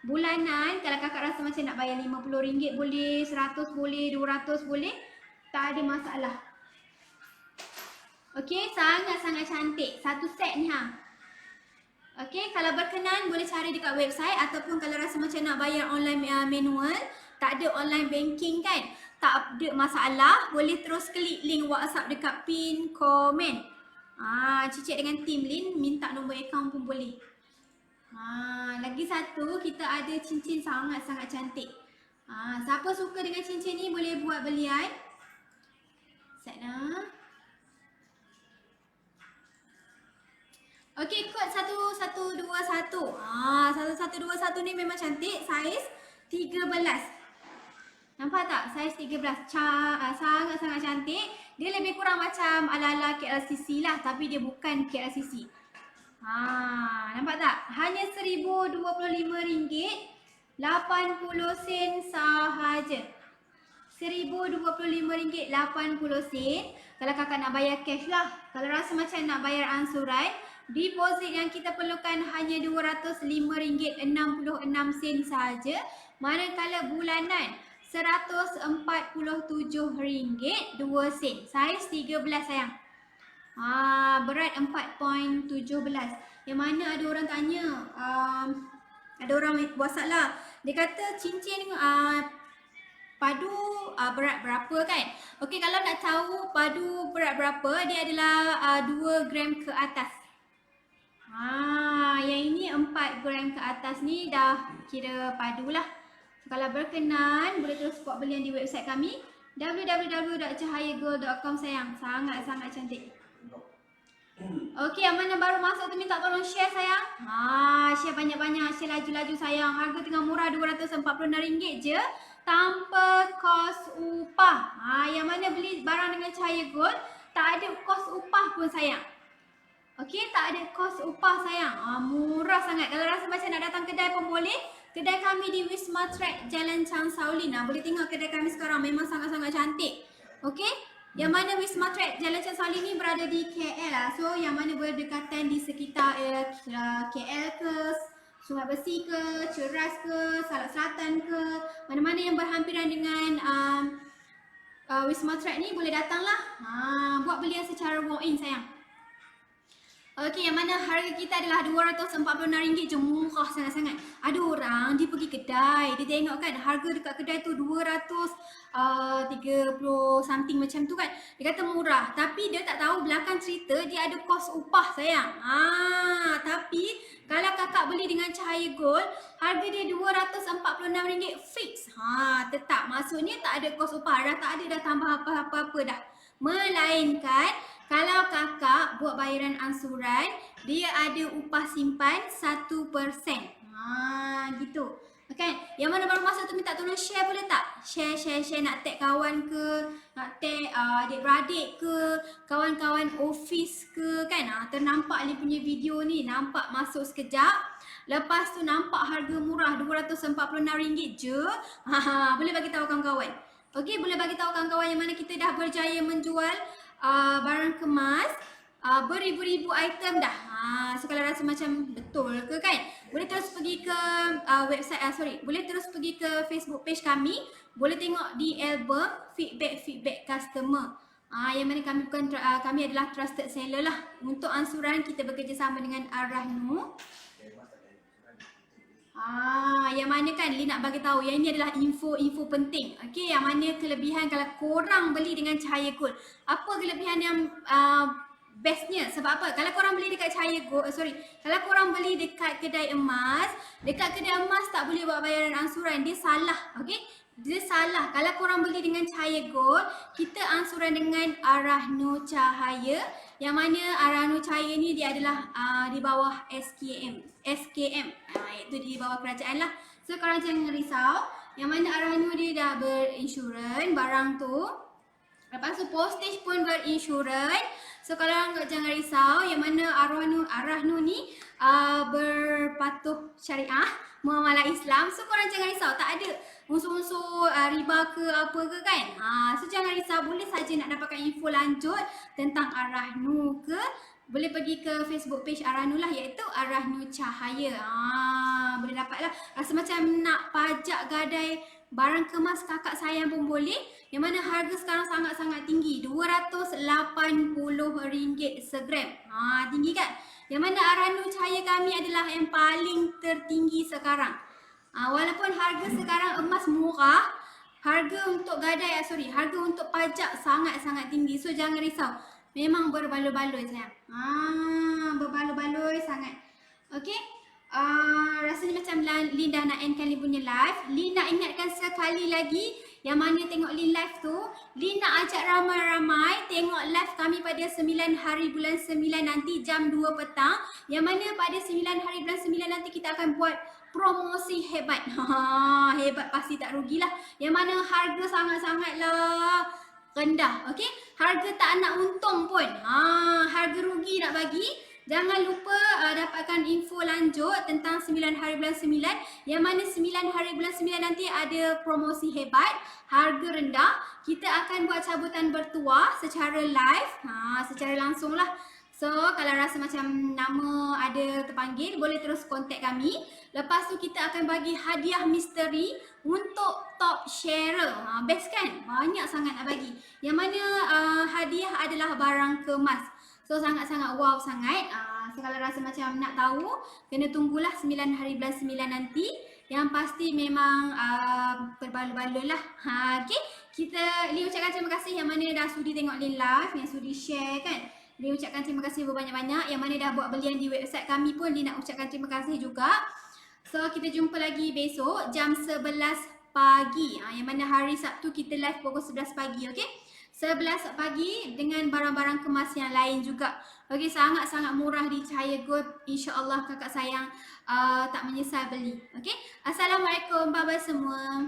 Bulanan, kalau kakak rasa macam nak bayar RM50 boleh, 100 boleh, 200 boleh. Tak ada masalah. Okey, sangat-sangat cantik. Satu set ni ha. Okey, kalau berkenan boleh cari dekat website ataupun kalau rasa macam nak bayar online manual, tak ada online banking kan, tak ada masalah, boleh terus klik link WhatsApp dekat pin komen. Cicit dengan tim Lin minta nombor akaun pun boleh. Lagi satu, kita ada cincin sangat-sangat cantik. Siapa suka dengan cincin ni boleh buat belian. Sana. Okey, kod 1121. 1121 ni memang cantik, saiz 13. Nampak tak? Saiz 13. Sangat-sangat cantik. Dia lebih kurang macam ala-ala KLCC lah, tapi dia bukan KLCC. Nampak tak? Hanya RM1,025.80 sahaja. RM1,025.80. Kalau kakak nak bayar cash lah. Kalau rasa macam nak bayar ansuran, deposit yang kita perlukan hanya RM205.66 sahaja. Manakala bulanan RM147.02. Saiz 13 sayang. Berat 4.17. Yang mana ada orang tanya, ada orang WhatsApp lah. Dia kata cincin padu berat berapa kan? Okey, kalau nak tahu padu berat berapa, dia adalah 2 gram ke atas. Yang ini 4 gram ke atas ni dah kira padu lah. Kalau berkenan boleh terus buat belian di website kami www.cahayago.com sayang. Sangat-sangat cantik. Okey, yang mana baru masuk tu minta tolong share sayang. Share banyak-banyak, share laju-laju sayang. Harga tengah murah RM246 je tanpa kos upah. Yang mana beli barang dengan Cahaya Gold tak ada kos upah pun sayang. Okey, tak ada kos upah sayang. Murah sangat. Kalau rasa macam nak datang kedai pun boleh. Kedai kami di Wisma Track Jalan Chang Shaolin. Boleh tengok kedai kami sekarang memang sangat-sangat cantik. Okey, yang mana Wisma Track Jalan Chang Shaolin ni berada di KL lah. So yang mana berdekatan di sekitar KL ke, Sungai Besi ke, Ceras ke, Salak Selatan ke, mana-mana yang berhampiran dengan Wisma Track ni boleh datanglah. Buat belian secara walk-in sayang. Okey, yang mana harga kita adalah RM246 je, murah sangat-sangat. Ada orang dia pergi kedai, dia tengok kan harga dekat kedai tu 230 something macam tu kan. Dia kata murah, tapi dia tak tahu belakang cerita dia ada kos upah sayang. Tapi kalau kakak beli dengan Cahaya Gold, harga dia RM246 fix. Tetap, maksudnya tak ada kos upah, dah tak ada dah tambah apa-apa dah. Melainkan kalau kakak buat bayaran ansuran, dia ada upah simpan 1%. Gitu. Okay. Yang mana baru masuk tu minta tolong share boleh tak? Share nak tag kawan ke, nak tag adik-beradik ke, kawan-kawan office ke kan. Ternampak dia punya video ni, nampak masuk sekejap. Lepas tu nampak harga murah RM246 je. Boleh bagi tahu kawan-kawan. Okey, boleh bagi tahu kawan-kawan yang mana kita dah berjaya menjual barang kemas beribu-ribu item dah. So kalau rasa macam betul ke kan, boleh terus pergi ke boleh terus pergi ke Facebook page kami. Boleh tengok di album feedback customer. Yang mana kami adalah trusted seller lah. Untuk ansuran kita bekerjasama dengan Ar-Rahnu. Yang mana kan Lin nak bagi tahu, yang ini adalah info penting. Okey, yang mana kelebihan kalau korang beli dengan Cahaya Gold. Apa kelebihan yang bestnya? Sebab apa? Kalau korang beli dekat kalau korang beli dekat kedai emas tak boleh buat bayaran ansuran. Dia salah. Okey? dia salah. Kalau korang beli dengan Cahaya Gold, kita angsuran dengan Arahnu Cahaya. Yang mana Arahnu Cahaya ni dia adalah di bawah SKM. Iaitu di bawah kerajaan lah. So korang jangan risau. Yang mana Arahnu dia dah berinsurans barang tu. Lepas tu postage pun berinsurans. So kalau jangan risau, yang mana Arahnu ni berpatuh syariah, muamalah Islam. So korang jangan risau, tak ada unsur-unsur riba ke apa ke kan. So jangan risau, boleh saja nak dapatkan info lanjut tentang Arahnu ke, boleh pergi ke Facebook page Arahnu lah, iaitu Arahnu Cahaya. Boleh dapat lah. Rasa macam nak pajak gadai barang kemas kakak sayang pun boleh. Yang mana harga sekarang sangat-sangat tinggi, RM280 segram. Tinggi kan? Yang mana Arahnu Cahaya kami adalah yang paling tertinggi sekarang. Walaupun harga sekarang emas murah, harga untuk harga untuk pajak sangat-sangat tinggi. So jangan risau. Memang berbaloi-baloi sayang. Berbaloi-baloi sangat. Okey. Rasanya macam Lin dah nak endkan Lin punya live. Lin nak ingatkan sekali lagi, yang mana tengok Lin live tu, Lin nak ajak ramai-ramai tengok live kami pada 9 hari bulan 9 nanti jam 2 petang. Yang mana pada 9 hari bulan 9 nanti kita akan buat promosi hebat. Hebat pasti tak rugilah. Yang mana harga sangat-sangatlah rendah. Okey, harga tak nak untung pun. Harga rugi nak bagi. Jangan lupa dapatkan info lanjut tentang 9 hari bulan 9. Yang mana 9 hari bulan 9 nanti ada promosi hebat, harga rendah. Kita akan buat cabutan bertuah secara live, secara langsung lah. So kalau rasa macam nama ada terpanggil, boleh terus kontak kami. Lepas tu kita akan bagi hadiah misteri untuk top sharer. Best kan? Banyak sangat nak bagi. Yang mana hadiah adalah barang kemas. So sangat-sangat wow sangat. So kalau rasa macam nak tahu, kena tunggulah 9 hari bulan 9 nanti. Yang pasti memang berbaloi-baloi lah. Okay, kita Lin ucapkan terima kasih yang mana dah sudi tengok Lin live, yang sudi share kan. Lin ucapkan terima kasih berbanyak-banyak. Yang mana dah buat belian di website kami pun Lin nak ucapkan terima kasih juga. So kita jumpa lagi besok jam 11 pagi. Yang mana hari Sabtu kita live pukul 11 pagi. Okay, 11 pagi dengan barang-barang kemas yang lain juga. Okey, sangat-sangat murah di Cahaya Gold. InsyaAllah kakak sayang tak menyesal beli. Okey, Assalamualaikum. Bye-bye semua.